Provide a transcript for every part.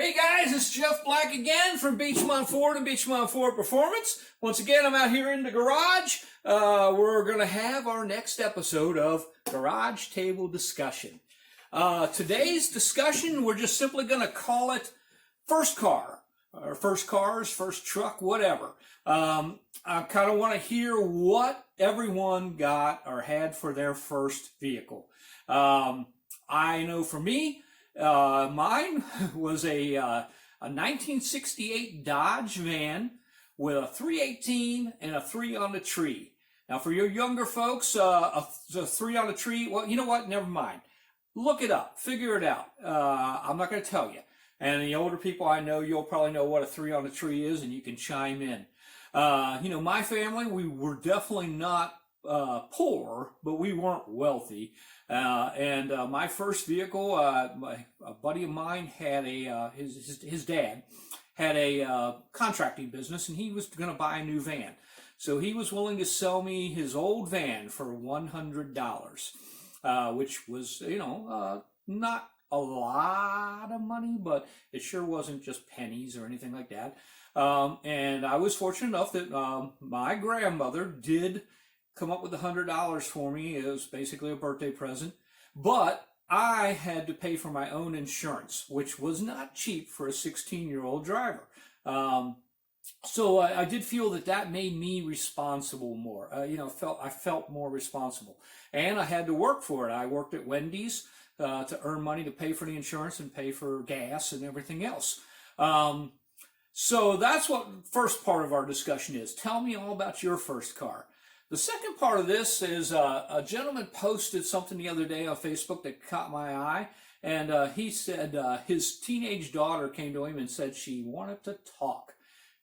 Hey guys, it's Jeff Black again from Beachmont Ford and Beachmont Ford Performance. Once again, I'm out here in the garage. We're going to have our next episode of Garage Table Discussion. Today's discussion, we're just simply going to call it First Car, or First Cars, First Truck, whatever. I kind of want to hear what everyone got or had for their first vehicle. I know for me, mine was a 1968 Dodge van with a 318 and a 3 on the tree. Now, for your younger folks, a 3 on the tree, well, you know what? Never mind. Look it up. Figure it out. I'm not going to tell you. And the older people I know, you'll probably know what a 3 on the tree is, and you can chime in. My family, we were definitely not poor, but we weren't wealthy. My first vehicle, a buddy of mine had his dad had a contracting business, and he was going to buy a new van. So he was willing to sell me his old van for $100, which was, not a lot of money, but it sure wasn't just pennies or anything like that. And I was fortunate enough that my grandmother did come up with $100 for me. It was basically a birthday present, but I had to pay for my own insurance, which was not cheap for a 16-year-old driver. So I did feel that made me responsible more. I felt more responsible, and I had to work for it. I worked at Wendy's to earn money to pay for the insurance and pay for gas and everything else. So that's what first part of our discussion is. Tell me all about your first car. The second part of this is a gentleman posted something the other day on Facebook that caught my eye, and he said his teenage daughter came to him and said she wanted to talk.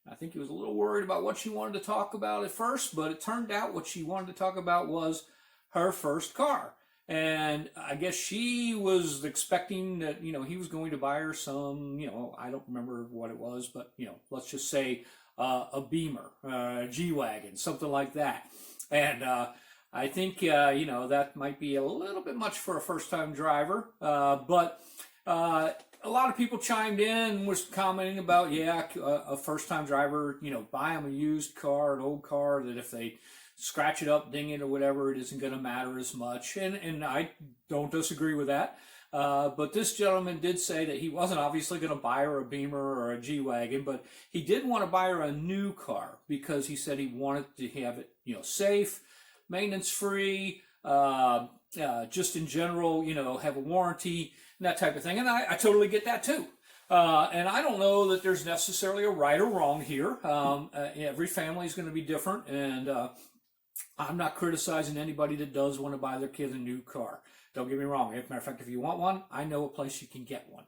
I think he was a little worried about what she wanted to talk about at first, but it turned out what she wanted to talk about was her first car. And I guess she was expecting that, he was going to buy her some, I don't remember what it was, but, let's just say a Beamer, a G-Wagon, something like that. And I think, that might be a little bit much for a first-time driver. But a lot of people chimed in and was commenting about, a first-time driver, buy them a used car, an old car, that if they scratch it up, ding it, or whatever, it isn't going to matter as much. And I don't disagree with that. But this gentleman did say that he wasn't obviously going to buy her a Beamer or a G-Wagon, but he did want to buy her a new car because he said he wanted to have it, safe, maintenance-free, just in general, have a warranty, and that type of thing. And I totally get that too. And I don't know that there's necessarily a right or wrong here. Every family is going to be different, and I'm not criticizing anybody that does want to buy their kid a new car. Don't get me wrong. As a matter of fact, if you want one, I know a place you can get one.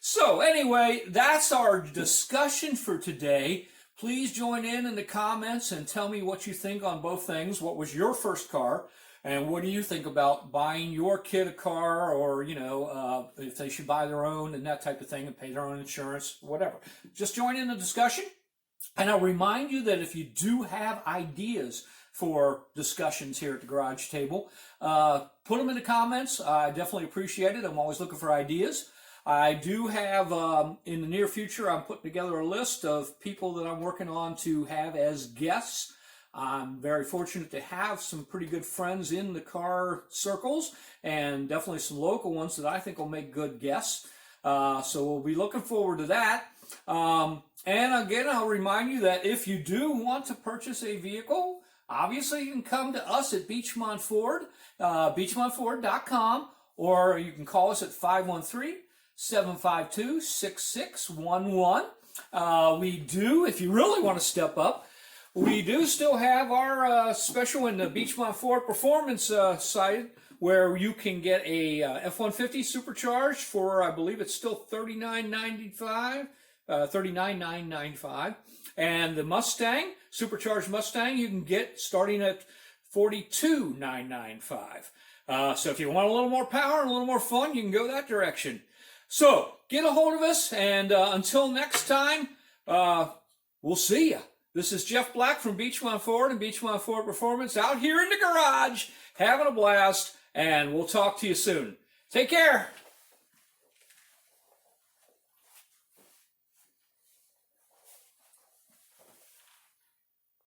So anyway, that's our discussion for today. Please join in the comments and tell me what you think on both things. What was your first car? And what do you think about buying your kid a car, or, if they should buy their own and that type of thing and pay their own insurance, whatever. Just join in the discussion. And I'll remind you that if you do have ideas for discussions here at the Garage Table, put them in the comments. I definitely appreciate it. I'm always looking for ideas. I do have, in the near future, I'm putting together a list of people that I'm working on to have as guests. I'm very fortunate to have some pretty good friends in the car circles, and definitely some local ones that I think will make good guests. So we'll be looking forward to that. And again, I'll remind you that if you do want to purchase a vehicle, obviously you can come to us at Beachmont Ford, beachmontford.com, or you can call us at 513-752-6611. We do, if you really want to step up, we do still have our special in the Beachmont Ford Performance site, where you can get a F-150 supercharged for, I believe it's still $39,995, and the Mustang, supercharged Mustang, you can get starting at $42,995. So if you want a little more power and a little more fun, you can go that direction. So get a hold of us, and until next time, we'll see ya. This is Jeff Black from Beachmont Ford and Beachmont Ford Performance out here in the garage, having a blast, and we'll talk to you soon. Take care.